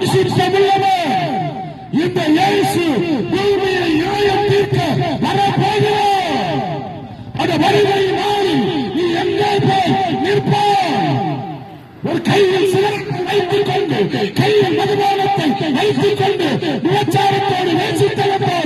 பரிசுத்தமுள்ளவர் இந்த இயேசு பூமியை நியாயம் தீர்க்க வரப்போகிறார். அந்த வருகை நாளில் நீ எங்கே போய் நிற்பாய்? ஒரு கையில் சிலரை வைத்துக் கொண்டு, கையில் மதுபானத்தை வைத்துக் கொண்டு விபச்சாரத்தோடு நேசித்தவர்